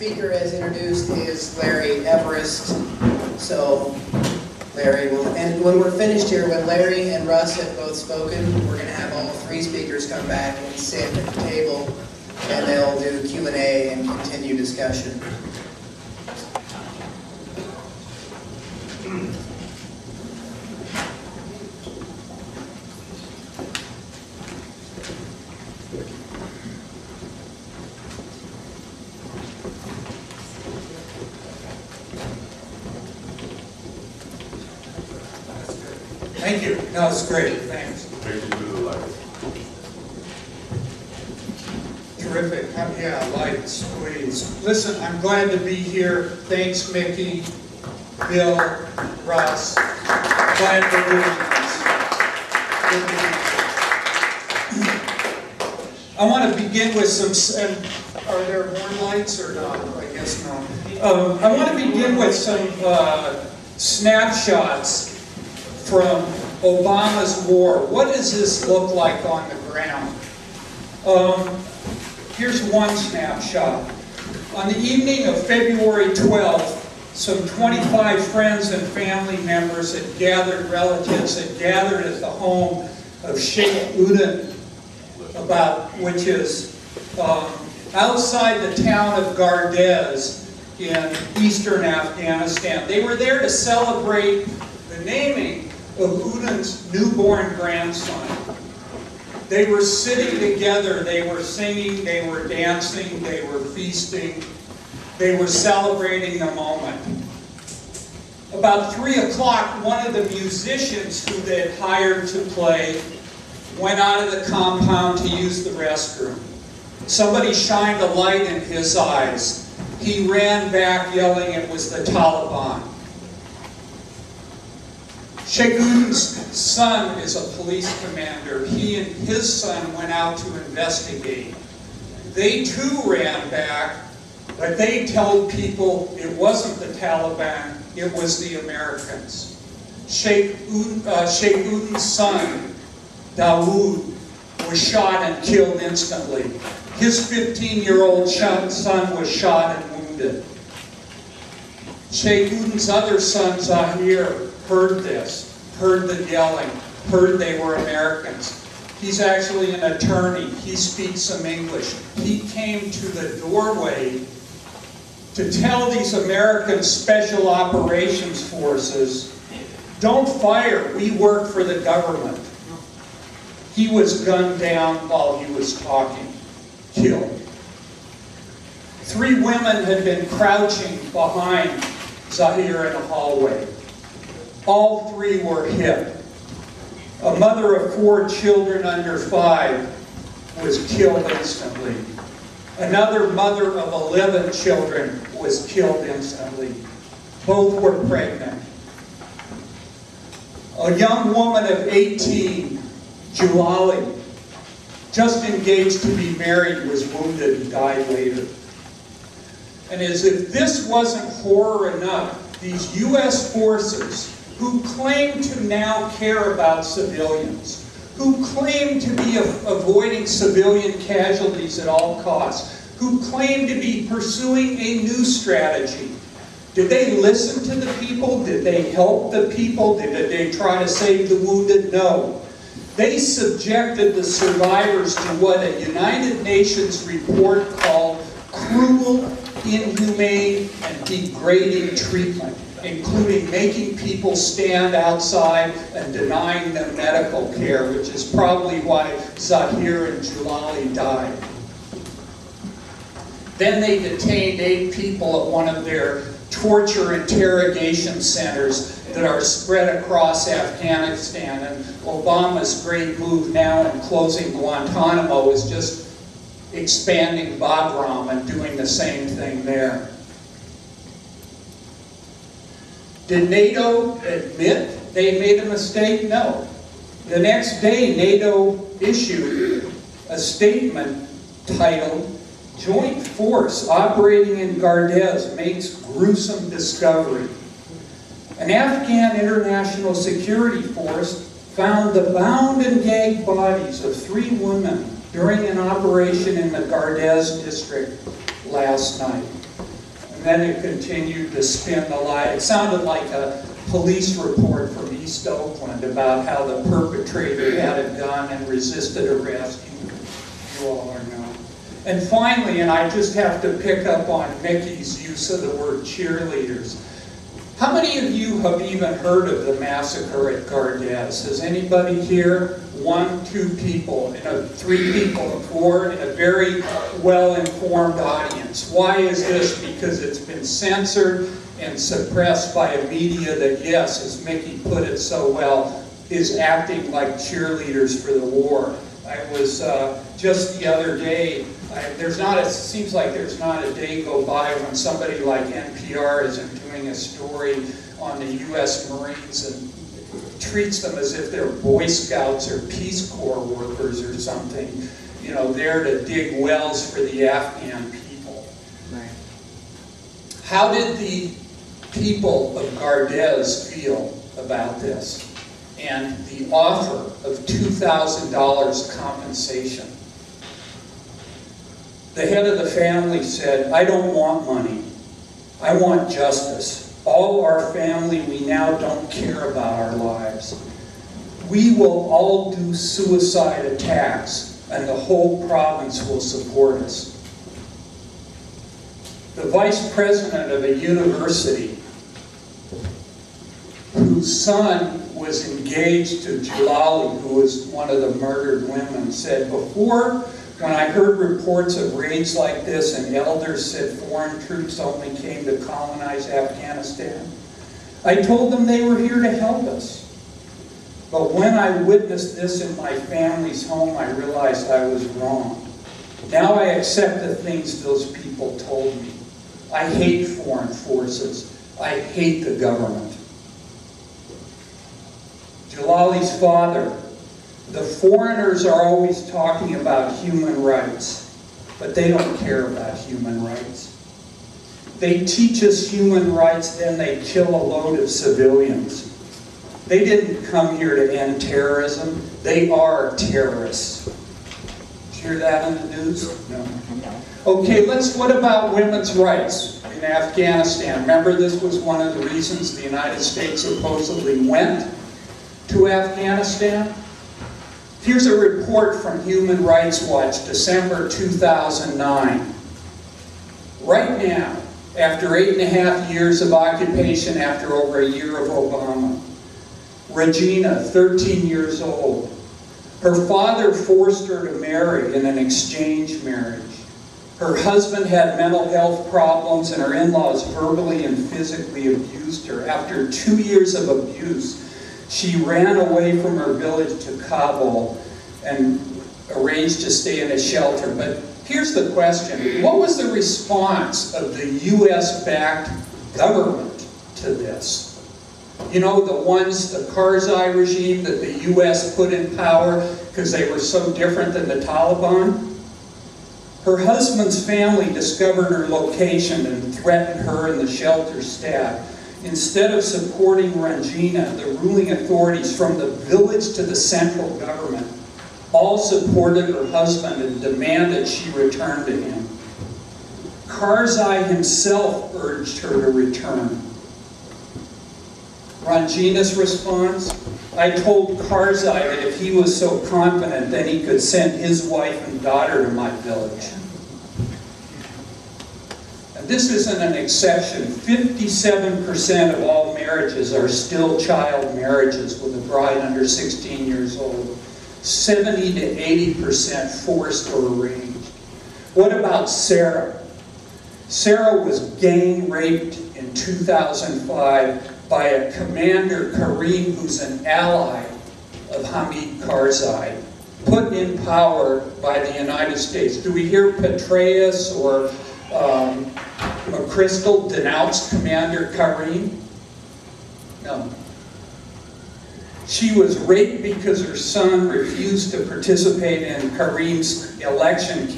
speaker, as introduced, is Larry Everest. So Larry will, and when we're finished here, when Larry and Russ have both spoken, we're going to have all three speakers come back and sit at the table, and they'll do Q&A and continue discussion. Thank you. That was great. Thanks. Thank you to the lights. Terrific. Yeah, lights, please. Listen, I'm glad to be here. Thanks, Mickey, Bill, Russ. Glad to be here. I want to begin with some. Are there more lights or not? I guess not. I want to begin with some snapshots from Obama's war. What does this look like on the ground? Here's one snapshot. On the evening of February 12th, some 25 friends and family members had gathered, relatives had gathered at the home of Sheikh Udin, which is outside the town of Gardez in eastern Afghanistan. They were there to celebrate the naming of Udin's newborn grandson. They were sitting together, they were singing, they were dancing, they were feasting, they were celebrating the moment. About 3 o'clock, one of the musicians who they had hired to play went out of the compound to use the restroom. Somebody shined a light in his eyes. He ran back yelling it was the Taliban. Sheikh Udin's son is a police commander. He and his son went out to investigate. They too ran back, but they told people it wasn't the Taliban, it was the Americans. Sheikh Udin's son, Dawood, was shot and killed instantly. His 15-year-old son was shot and wounded. Sheikh Udin's other son, Zahir, heard this, heard the yelling, heard they were Americans. He's actually an attorney. He speaks some English. He came to the doorway to tell these American Special Operations Forces, don't fire, we work for the government. He was gunned down while he was talking, killed. 3 women had been crouching behind Zahir in a hallway. All 3 were hit. A mother of 4 children under 5 was killed instantly. Another mother of 11 children was killed instantly. Both were pregnant. A young woman of 18, Julali, just engaged to be married, was wounded and died later. And as if this wasn't horror enough, these U.S. forces, who claim to now care about civilians, who claim to be avoiding civilian casualties at all costs, who claim to be pursuing a new strategy. Did they listen to the people? Did they help the people? Did they try to save the wounded? No. They subjected the survivors to what a United Nations report called cruel, inhumane, and degrading treatment, including making people stand outside and denying them medical care, which is probably why Zahir and Julali died. Then they detained 8 people at one of their torture interrogation centers that are spread across Afghanistan, and Obama's great move now in closing Guantanamo is just expanding Bagram and doing the same thing there. Did NATO admit they made a mistake? No. The next day, NATO issued a statement titled, "Joint Force Operating in Gardez Makes Gruesome Discovery." An Afghan international security force found the bound and gagged bodies of 3 women during an operation in the Gardez district last night. And then it continued to spin the lie. It sounded like a police report from East Oakland about how the perpetrator had a gun and resisted arrest. You all are known. And finally, and I just have to pick up on Mickey's use of the word cheerleaders. How many of you have even heard of the massacre at Gardez? Has anybody here? 1, 2 people, 3 people, 4, in a very well-informed audience. Why is this? Because it's been censored and suppressed by a media that, yes, as Mickey put it so well, is acting like cheerleaders for the war. I was just the other day, it seems like there's not a day go by when somebody like NPR isn't doing a story on the U.S. Marines and treats them as if they're Boy Scouts or Peace Corps workers or something, you know, there to dig wells for the Afghan people. Right. How did the people of Gardez feel about this and the offer of $2,000 compensation? The head of the family said, "I don't want money. I want justice. All our family, we now don't care about our lives. We will all do suicide attacks and the whole province will support us." The vice president of a university whose son was engaged to Jalali, who was one of the murdered women, said, "Before, when I heard reports of raids like this and elders said foreign troops only came to colonize Afghanistan, I told them they were here to help us. But when I witnessed this in my family's home, I realized I was wrong. Now I accept the things those people told me. I hate foreign forces. I hate the government." Jalali's father, "The foreigners are always talking about human rights, but they don't care about human rights. They teach us human rights, then they kill a load of civilians. They didn't come here to end terrorism. They are terrorists." Did you hear that in the news? No. Okay, what about women's rights in Afghanistan? Remember, this was one of the reasons the United States supposedly went to Afghanistan? Here's a report from Human Rights Watch, December 2009. Right now, after 8.5 years of occupation, after over a year of Obama, Regina, 13 years old, her father forced her to marry in an exchange marriage. Her husband had mental health problems and her in-laws verbally and physically abused her. After 2 years of abuse, she ran away from her village to Kabul and arranged to stay in a shelter. But here's the question. What was the response of the US-backed government to this? You know, the Karzai regime that the US put in power because they were so different than the Taliban? Her husband's family discovered her location and threatened her and the shelter staff. Instead of supporting Ranjina, the ruling authorities from the village to the central government all supported her husband and demanded she return to him. Karzai himself urged her to return. Ranjina's response? "I told Karzai that if he was so confident, then he could send his wife and daughter to my village." And this isn't an exception. 57% of all marriages are still child marriages with a bride under 16 years old. 70 to 80% forced or arranged. What about Sarah? Sarah was gang raped in 2005 by a Commander Karim, who's an ally of Hamid Karzai, put in power by the United States. Do we hear Petraeus or McChrystal denounced Commander Karim? No. She was raped because her son refused to participate in Karim's election